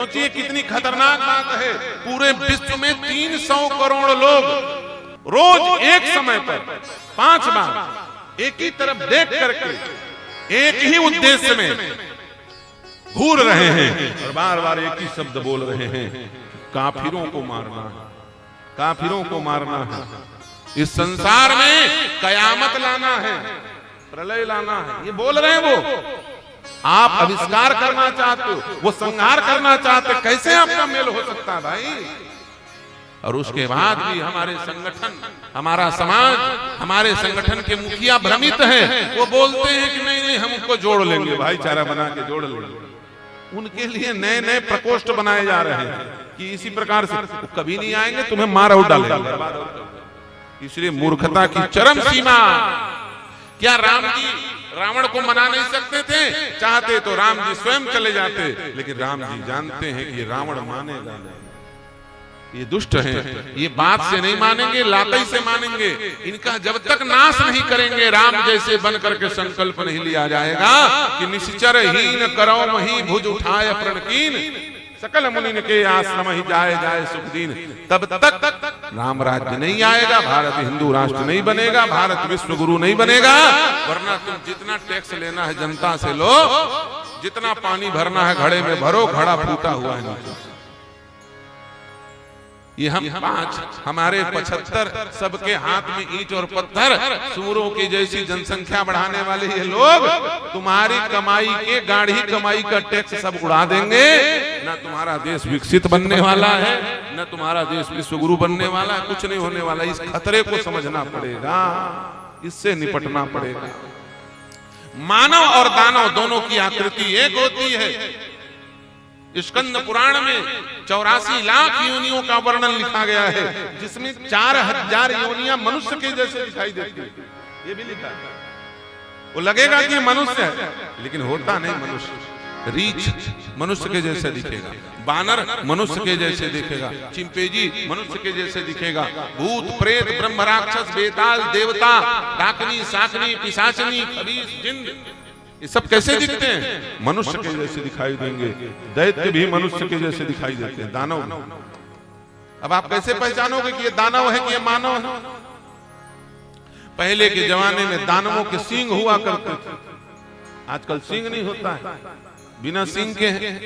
सोचिए कितनी खतरनाक बात है। पूरे विश्व में 300 करोड़ लोग रोज एक समय पर 5 बार एक ही तरफ देख करके एक ही उद्देश्य में घूर रहे हैं और बार बार एक ही शब्द बोल रहे हैं, काफिरों को मारना है, काफिरों को मारना है। इस संसार में कयामत लाना है, प्रलय लाना है, ये बोल रहे हैं वो। आप आविष्कार करना चाहते हो, वो संहार करना चाहते, कैसे आपका मेल हो सकता है भाई? और उसके बाद भी हमारे संगठन, हमारा समाज, हमारे संगठन के मुखिया भ्रमित हैं। वो बोलते हैं कि नहीं नहीं हम उनको जोड़ लेंगे, भाईचारा बना के जोड़ लेंगे। उनके लिए नए नए प्रकोष्ठ बनाए जा रहे हैं कि इसी प्रकार से कभी नहीं आएंगे, तुम्हें मार उड़ डालेंगे। इसलिए मूर्खता की चरम सीमा। क्या राम जी रावण को मना नहीं सकते थे? चाहते तो राम जी स्वयं चले जाते, लेकिन राम जी जानते हैं कि रावण मानेगा नहीं, ये दुष्ट हैं, ये बात से नहीं मानेंगे, लातई से मानेंगे। इनका जब तक नाश नहीं करेंगे, राम जैसे बन करके संकल्प नहीं लिया जाएगा कि निश्चर हीन करो मही भुज उठाए प्रणकीन, सकल मुनि के आश्रम ही जाए जाए सुख दीन, तब तक राम राज्य नहीं आएगा, भारत हिंदू राष्ट्र नहीं बनेगा, भारत विश्व गुरु नहीं बनेगा। वरना तुम जितना टैक्स लेना है जनता से लो, जितना पानी भरना है घड़े में भरो, घड़ा फूटा हुआ है नीचे। ये हम 5, हमारे 75 सबके हाथ में ईंट और पत्थर, सूरों की जैसी जनसंख्या बढ़ाने वाले ये लोग तुम्हारी कमाई के, गाढ़ी कमाई का टैक्स सब उड़ा देंगे। न तुम्हारा देश विकसित बनने वाला है, न तुम्हारा देश विश्वगुरु बनने वाला है, कुछ नहीं होने वाला। इस खतरे को समझना पड़ेगा, इससे निपटना पड़ेगा। मानव और दानव दोनों की आकृति एक होती है। स्कंद पुराण में 84 लाख योनियों का वर्णन लिखा गया है, जिसमें 4000 योनियां मनुष्य के जैसे दिखाई देती है। ये भी लिखा है। वो लगेगा कि मनुष्य है, लेकिन होता नहीं मनुष्य। रीछ मनुष्य के जैसे दिखेगा, बानर मनुष्य के जैसे दिखेगा, चिंपैंजी मनुष्य के जैसे दिखेगा, भूत प्रेत ब्रह्म राक्षस बेताल देवता डाकनी शाकनी पिशाचनी खबीस जिन्न, ये सब कैसे दिखते हैं? मनुष्य के जैसे दिखाई देंगे। दैत्य भी मनुष्य के जैसे दिखाई देते हैं, दानव। अब आप कैसे पहचानोगे कि ये दानव है कि ये मानव है? पहले के जमाने में दानवों के सींग हुआ करते थे, आजकल सींग नहीं होता है, बिना सींग के हैं।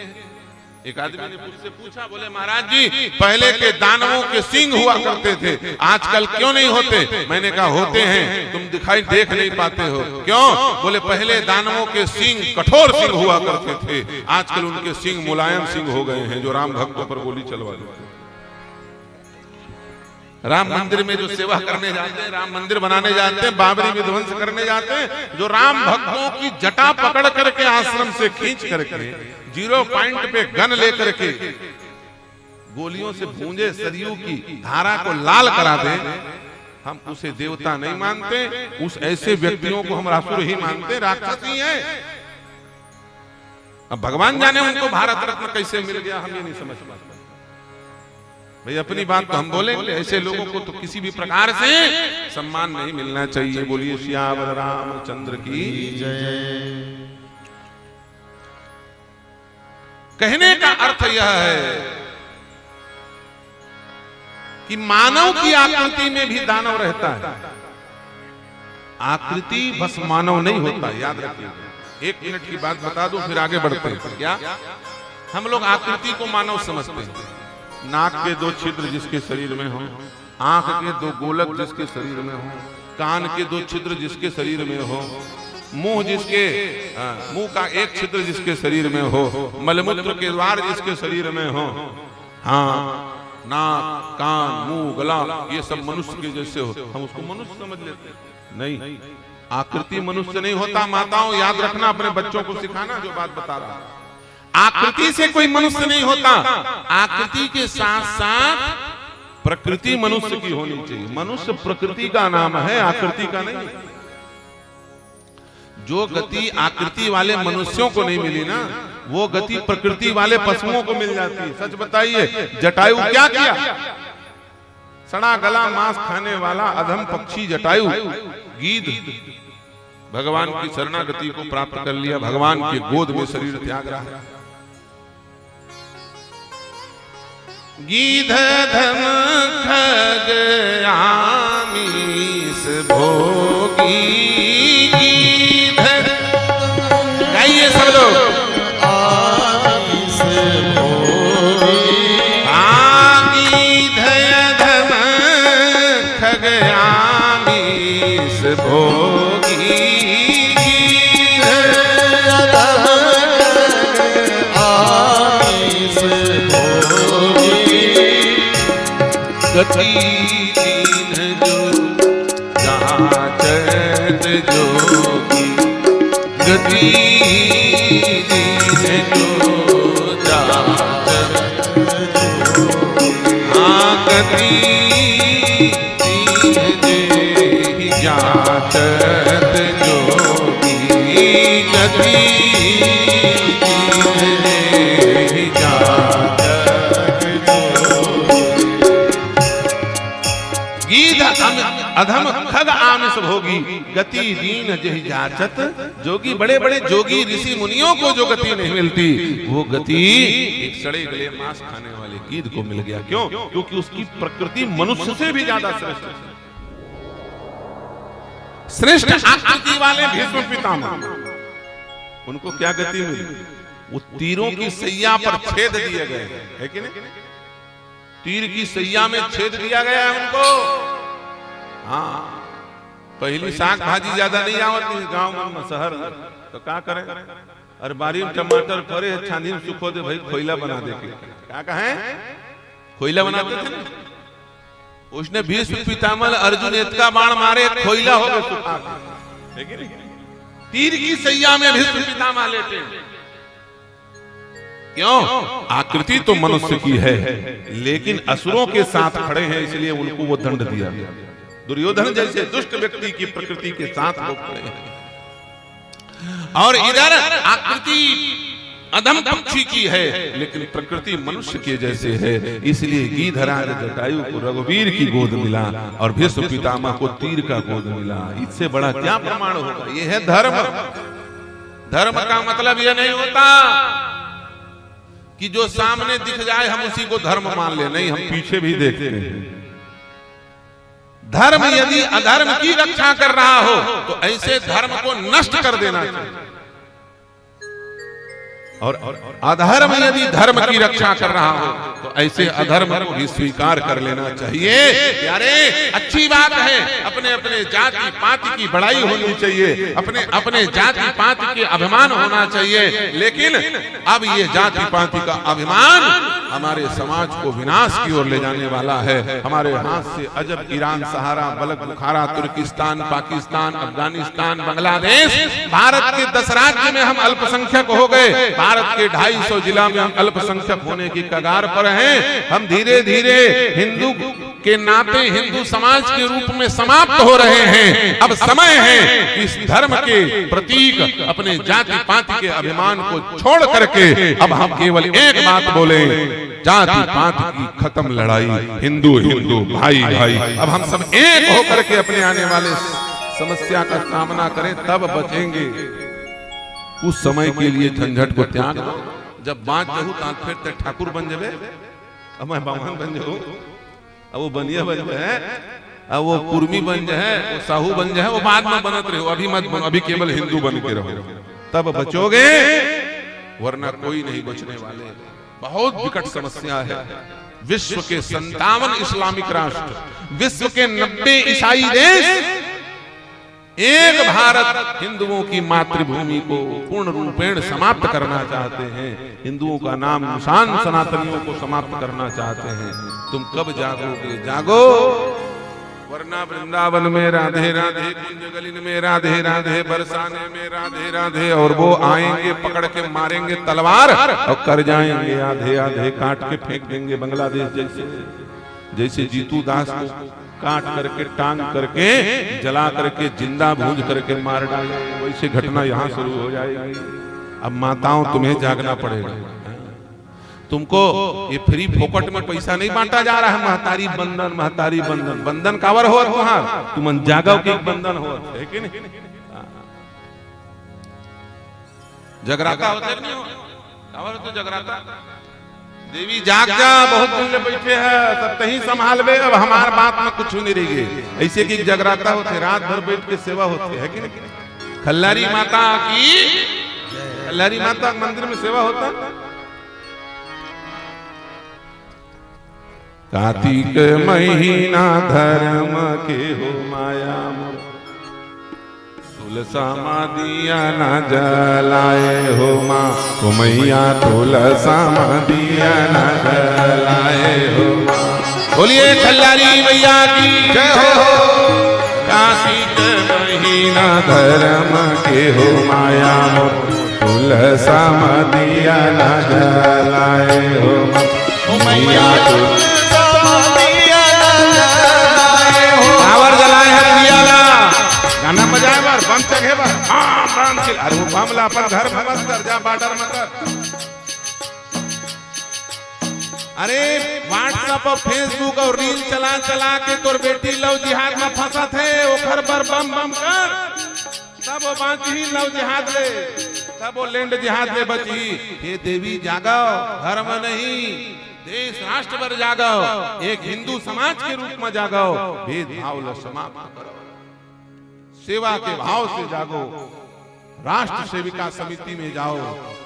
एक आदमी ने मुझसे पूछा, बोले महाराज जी पहले के दानवों के सींग हुआ करते थे, आजकल क्यों नहीं होते? मैंने कहा होते हैं, तुम देख नहीं पाते हो। क्यों? बोले पहले दानवों के सींग कठोर सींग हुआ करते थे, आजकल उनके सींग मुलायम सींग हो गए हैं, जो राम भक्तों पर गोली चलवा देते हैं। राम मंदिर में जो सेवा करने जाते हैं, राम मंदिर बनाने जाते हैं, बाबरी विध्वंस करने जाते हैं, जो राम भक्तों की जटा पकड़ करके आश्रम से खींच करके 0 पॉइंट पे गन लेकर के गोलियों से भूंजे सरयू की धारा को लाल करा दे, हम उसे देवता नहीं मानते। उस ऐसे व्यक्तियों को हम असुर ही मानते, राक्षस ही है। अब भगवान जाने उनको भारत रत्न कैसे मिल गया, हम ये नहीं समझ पाते। भाई अपनी बात तो हम बोलेंगे, ऐसे लोगों को तो किसी भी प्रकार से सम्मान नहीं मिलना चाहिए। बोलिए सियावर रामचंद्र की जय। कहने का अर्थ यह है कि मानव की आकृति में भी दानव रहता है। आकृति बस मानव नहीं होता, याद रखिए। 1 मिनट की बात बता दूं फिर आगे बढ़ते हैं। क्या हम लोग आकृति को मानव समझते हैं? नाक के 2 छिद्र जिसके शरीर में हो, आंख के 2 गोलक जिसके शरीर में हो, कान के 2 छिद्र जिसके शरीर में हो, मुंह जिसके मुंह का 1 छिद्र जिसके शरीर में हो, मलमूत्र के द्वार जिसके शरीर में हो, हाँ नाक कान मुंह गला ये सब मनुष्य के जैसे हो, हम उसको मनुष्य समझ लेते हैं। नहीं, आकृति मनुष्य नहीं होता। माताओं याद रखना, अपने बच्चों को सिखाना जो बात बता रहा है। आकृति से कोई मनुष्य नहीं होता। आकृति के साथ साथ प्रकृति मनुष्य की होनी चाहिए। मनुष्य प्रकृति का नाम है, आकृति का नहीं। जो गति आकृति वाले मनुष्यों को नहीं मिली ना, वो गति प्रकृति वाले पशुओं को मिल जाती है। सच बताइए, जटायु क्या किया? सड़ा गला मांस खाने वाला अधम पक्षी जटायु गीध भगवान की शरणागति को प्राप्त कर लिया, भगवान की गोद में शरीर त्याग रहा है। गीध धम खग आमीस भोगी, गीध, गाइए सब लोग, आमीस भोगी, गीध धम खग आमीस भोगी, गीध धम आमीस भोगी, गति दीन जो जाचत जोगी, गति दीन जो जाचत जोगी, गति दीन जे जाचत जोगी, गति दीन जे जाचत जोगी, गीध अधम खग आमिष भोगी, गति दीन जहि जाचत जोगी। बड़े बड़े जोगी ऋषि मुनियों को जो गति नहीं मिलती, वो गति एक सड़े गले मांस खाने वाले गीध को मिल गया। क्यों? क्योंकि उसकी प्रकृति मनुष्य से भी ज्यादा श्रेष्ठ है। श्रेष्ठ आकृति वाले भीष्म पितामह, उनको क्या गति मिली? वो तीरों की सैया पर छेद दिए गए है कि नहीं? तीर की सैया में छेद दिया गया है उनको। हाँ, पहली साग भाजी ज्यादा नहीं आवती गांव में शहर, तो क्या करें? अरे बारी में टमाटर परे छानी में सुखो दे भाई, खोइला बना दे के। क्या कहें? खोइला बनाते थे ना। उसने भीष्म पितामह अर्जुन इतना बाण मारे, खोइला हो गए सुखा के। तीर की सैया में भीष्म पितामह लेटे। क्यों? आकृति तो मनुष्य की है, लेकिन असुरों के साथ खड़े हैं, इसलिए उनको वो दंड दिया। दुर्योधन जैसे दुष्ट व्यक्ति की प्रकृति के साथ लोग खड़े हैं, और इधर आकृति अधम पक्षी की है, लेकिन प्रकृति मनुष्य के जैसे है। इसलिए गीधराज जटायु को रघुवीर की गोद मिला और भीष्म पितामह को तीर का गोद मिला। इससे बड़ा क्या प्रमाण होगा? ये है धर्म। धर्म का मतलब यह नहीं होता कि जो सामने दिख जाए हम उसी को धर्म मान ले। नहीं, हम पीछे भी देखते हैं। धर्म यदि अधर्म की रक्षा कर रहा हो तो ऐसे धर्म को नष्ट कर देना चाहिए, और अधर्म यदि धर्म की रक्षा कर रहा हो तो ऐसे अधर्म को भी स्वीकार कर लेना चाहिए। अरे अच्छी बात है, अपने अपने जाति पाति की बड़ाई होनी चाहिए, अपने अपने जाति पाति के अभिमान होना चाहिए। लेकिन अब ये जाति पाति का अभिमान हमारे समाज को विनाश की ओर ले जाने वाला है। हमारे हाथ से अजब ईरान, सहारा, बलक, बुखारा, तुर्किस्तान, पाकिस्तान, अफगानिस्तान, बांग्लादेश, भारत के 10 राज्य में हम अल्पसंख्यक हो गए। भारत के 250 जिला में हम अल्पसंख्यक होने की कगार पर हैं। हम धीरे धीरे हिंदू के नाते हिंदू समाज के रूप में समाप्त हो रहे हैं। अब समय है इस धर्म के प्रतीक अपने जाति पाति के अभिमान को छोड़ करके अब हम केवल एक बात बोले, जाति पाति की खत्म लड़ाई, हिंदू हिंदू भाई भाई। अब हम सब एक होकर के अपने आने वाले समस्या का सामना करें, तब बचेंगे। उस समय के लिए झंझट को त्याग दो। जब बाँच जहू ताल फिर ठाकुर बन जावे, अब मैं बामन बन जाऊं, अब वो बनिया बन जाए, अब वो कुर्मी बन जाए, वो साहू बन जाए, वो बाद में बनत रहो। अभी मत बनो, अभी केवल हिंदू बन के रहो, तब बचोगे, वरना कोई नहीं बचने वाले। बहुत विकट समस्या है। विश्व के 57 इस्लामिक राष्ट्र, विश्व के 90 ईसाई देश एक भारत हिंदुओं की मातृभूमि को पूर्ण रूपेण समाप्त करना चाहते हैं। हिंदुओं का नाम निशान सनातनियों को समाप्त करना चाहते हैं। तुम कब जागोगे? जागो, वरना वृंदावन में राधे राधे, कुंज गलिन में राधे राधे, बरसाने में राधे राधे, और वो आएंगे पकड़ के मारेंगे तलवार और कर जाएंगे आधे आधे, काट के फेंक देंगे। बांग्लादेश जैसे जीतू दास को काट करके टांग करके जला करके जिंदा भूंज करके मार डाले, वैसे घटना यहाँ शुरू हो जाएगी। अब माताओं तुम्हें जागना पड़ेगा। तुमको ये फ्री फोकट में पैसा नहीं बांटा जा रहा है। महतारी बंधन, महतारी बंधन, बंधन कावर हो तुहार, तुम जागो के बंधन हो, है कि नहीं? जगराता होता है, नहीं हो कावर तो जगराता। देवी जाग जा, बहुत दिन ले बैठे है, सब तही संभालबे, अब हमार बात में कुछ नहीं रही है। ऐसे की जगराता होते, रात भर बैठ के सेवा होती है कि नहीं? खल्लारी माता की, खल्लारी माता मंदिर में सेवा होता। कार्तिक महीना धर्म के हो माया, तुलसा दिया ना जलाए हो माँ, तो मैया तुलसा दिया ना जलाए हो माँ। बोलिए खल्लारी मैया की जय हो। कार्तिक महीना धर्म के हो माया, तुलसा दिया ना जलाए हो माँ, तो मैया तुलसा दिया ना जलाए हो। पावर जलाए है दियाला, गाना बजाए बार, बम चढ़े बार, हाँ बम चल, अरे वो बम ला पर घर भमस कर जा, बाटर मत कर। अरे व्हाट्सएप और फेसबुक और रील चला चला के तोर बेटी लव जिहाद में फंसा थे, वो घर पर बम बम कर, तब वो बाँच ही लव जिहाद ले, तब वो लैंड जिहाद ले बची। हे देवी जागो, धर्म नहीं देश राष्ट्र पर जागो, एक हिंदू समाज के रूप में जागो, भेदभाव ल समाप्त करो, सेवा के भाव से जागो, राष्ट्र सेविका समिति में जाओ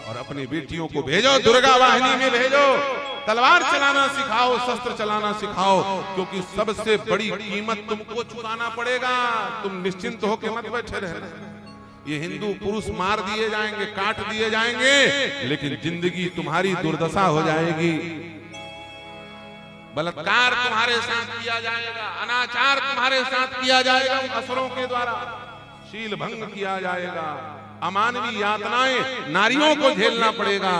और अपनी बेटियों को भेजो, दुर्गा वाहिनी में भेजो, तलवार चलाना सिखाओ, शस्त्र चलाना सिखाओ, क्योंकि सबसे बड़ी कीमत तुमको चुकाना पड़ेगा। तुम निश्चिंत होकर मत बैठे रहना। ये हिंदू पुरुष मार दिए जाएंगे, काट दिए जाएंगे, लेकिन जिंदगी तुम्हारी दुर्दशा हो जाएगी। बलात्कार तुम्हारे साथ किया जाएगा, अनाचार तुम्हारे साथ किया जाएगा, असुरों के द्वारा शील भंग किया जाएगा, अमानवीय यातनाएं नारियों को झेलना पड़ेगा।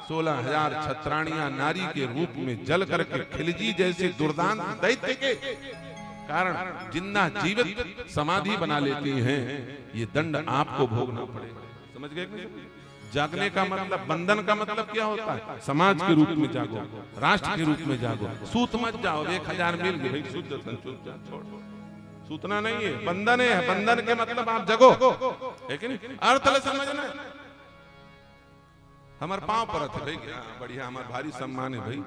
16,000 छत्राणियां नारी के रूप में जल करके खिलजी जैसे दुर्दांत दैत्य के कारण जिंदा जीवित समाधि बना लेती हैं। ये दंड आपको भोगना पड़ेगा। समझ गए? जागने का मतलब, बंधन का मतलब क्या होता है? समाज के रूप में जागो, राष्ट्र के रूप में जागो, सूत मत जाओ। 1000 मिल गए भाई, सूत जा, छोड़, सूतना नहीं है, बंधन है। बंधन के मतलब आप जगो, है कि नहीं? अर्थ समझना। हमारे पांव पर थे भाई, बढ़िया, हमारा भारी सम्मान है भाई,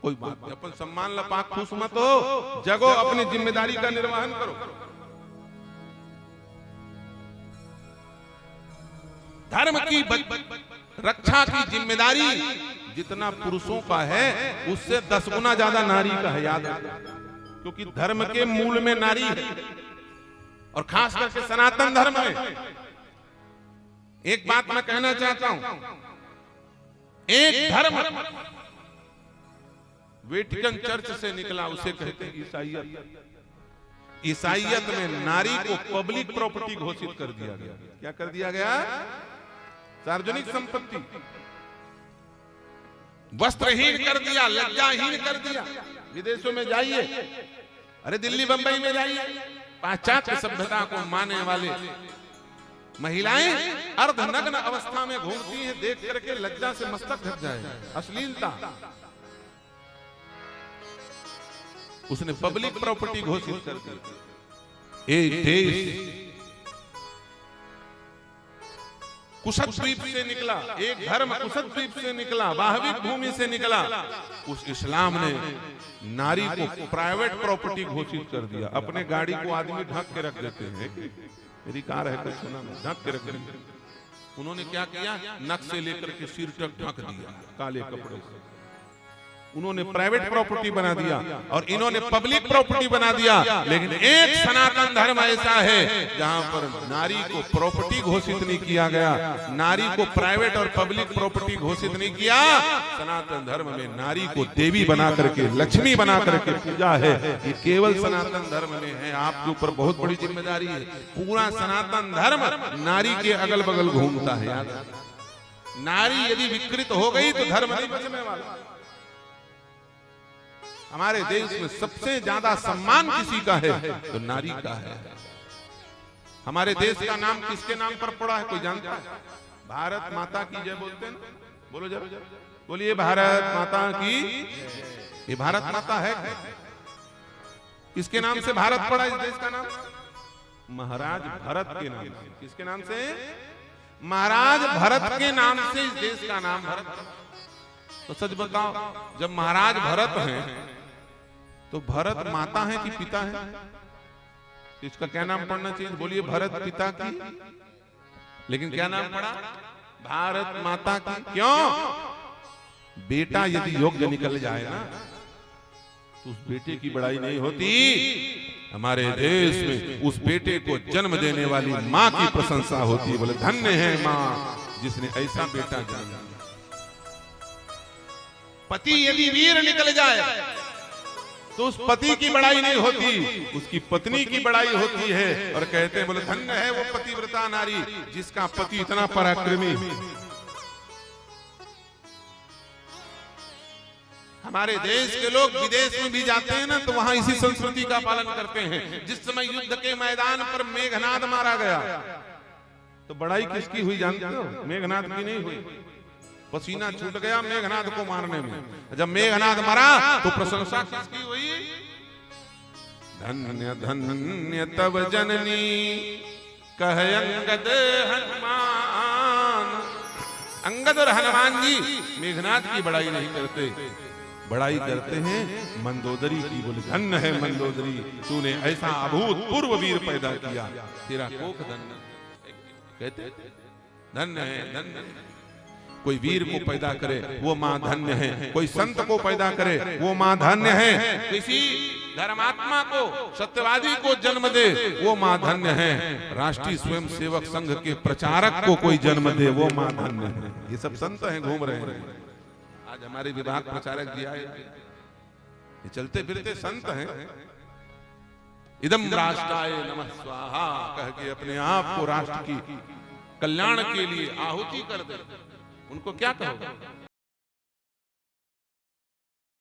कोई बात नहीं, अपन सम्मान लपाक खुश मत हो, जगो, अपनी जिम्मेदारी का निर्वहन करो। धर्म की रक्षा की जिम्मेदारी जितना पुरुषों का है, उससे 10 गुना ज्यादा नारी का है, याद रखना। क्योंकि धर्म के मूल में नारी है, और खास करके सनातन धर्म में। एक बात मैं कहना चाहता हूं, एक धर्म वेटिकन चर्च से निकला, उसे कहते हैं ईसाईयत। ईसाईयत में नारी को पब्लिक प्रॉपर्टी घोषित कर दिया गया। क्या कर दिया गया? सार्वजनिक संपत्ति, वस्त्रहीन कर दिया, लज्जाहीन कर दिया। विदेशों में जाइए, अरे दिल्ली बंबई में जाइए, पाश्चात्य सभ्यता को मानने वाले महिलाएं अर्धनग्न अवस्था में घूमती हैं, देख करके लज्जा से मस्तक ढक जाए। अश्लीलता। उसने पब्लिक प्रॉपर्टी घोषित कर दी। एक देश कुशद्वीप से निकला, एक धर्म कुशद्वीप से निकला, वाहविक भूमि से निकला। उस इस्लाम ने नारी को प्राइवेट प्रॉपर्टी घोषित कर दिया। अपने गाड़ी को आदमी ढक के रख देते हैं, मेरी कार है, कुछ सुना, ढक के रख देते। उन्होंने क्या किया? नक से लेकर के सिर तक ढक दिया काले कपड़े से। उन्होंने प्राइवेट प्रॉपर्टी बना दिया और इन्होंने पब्लिक प्रॉपर्टी बना दिया। लेकिन एक सनातन धर्म ऐसा है जहां पर नारी को प्रॉपर्टी घोषित नहीं किया गया, नारी को प्राइवेट और पब्लिक प्रॉपर्टी घोषित नहीं किया। सनातन धर्म में नारी को देवी बना करके, लक्ष्मी बना करके पूजा है। ये केवल सनातन धर्म में है। आपके ऊपर बहुत बड़ी जिम्मेदारी है। पूरा सनातन धर्म नारी के अगल बगल घूमता है। नारी यदि विकृत हो गई तो धर्म नहीं बचने वाला। हमारे देश में सबसे ज्यादा सम्मान किसी का है तो नारी का है। हमारे देश का नाम किसके नाम पर पड़ा है, कोई जानता है? भारत माता की जय बोलते हैं, बोलो जरा, बोलिए भारत माता की। ये भारत माता है, किसके नाम से भारत पड़ा इस देश का नाम? महाराज भरत के नाम से। किसके नाम से? महाराज भरत के नाम से इस देश का नाम भरत। तो सच बताओ, जब महाराज भरत हैं तो भरत माता है कि पिता है? इसका क्या नाम पढ़ना चाहिए? बोलिए, भरत पिता की, लेकिन क्या नाम पड़ा? भारत माता की। क्यों? बेटा यदि योग्य निकल जाए ना तो उस बेटे की बड़ाई नहीं होती। हमारे देश में उस बेटे को जन्म देने वाली माँ की प्रशंसा होती है। बोले, धन्य है माँ जिसने ऐसा बेटा जन्म दिया। पति यदि वीर निकल जाए तो उस पति की बड़ाई नहीं होती, उसकी पत्नी की बड़ाई होती है। और कहते हैं, बोले, धन्य है वो पतिव्रता नारी जिसका पति इतना पराक्रमी। हमारे देश के लोग विदेश में भी जाते हैं ना तो वहां इसी संस्कृति का पालन करते हैं। जिस समय युद्ध के मैदान पर मेघनाद मारा गया तो बड़ाई किसकी हुई जानते हो? मेघनाद की नहीं हुई। पसीना छूट गया मेघनाद को मारने में। जब मेघनाद मरा तो प्रशंसा किसकी हुई? धन्य धन्य तब जननी कह अंगद हनुमान। अंगद और हनुमान जी मेघनाद की बड़ाई नहीं करते, बड़ाई करते हैं मंदोदरी की। बोले, धन्य है मंदोदरी, तूने ऐसा अभूतपूर्व वीर पैदा किया, तेरा कोख धन्य। कहते धन्य है, धन्य। कोई वीर को पैदा करे वो मां धन्य है, कोई संत को पैदा करे वो मां धन्य है, किसी धर्मात्मा को, सत्यवादी को जन्म दे वो मां धन्य है, राष्ट्रीय स्वयं सेवक संघ के प्रचारक को कोई जन्म दे वो मां धन्य है। ये सब संत हैं, घूम रहे हैं। आज हमारे विभाग प्रचारक जी आए, ये चलते फिरते संत हैं। इदम राष्ट्राय नमः स्वाहा कह के अपने आप को राष्ट्र की कल्याण के लिए आहुति कर दे। उनको क्या कहोगे?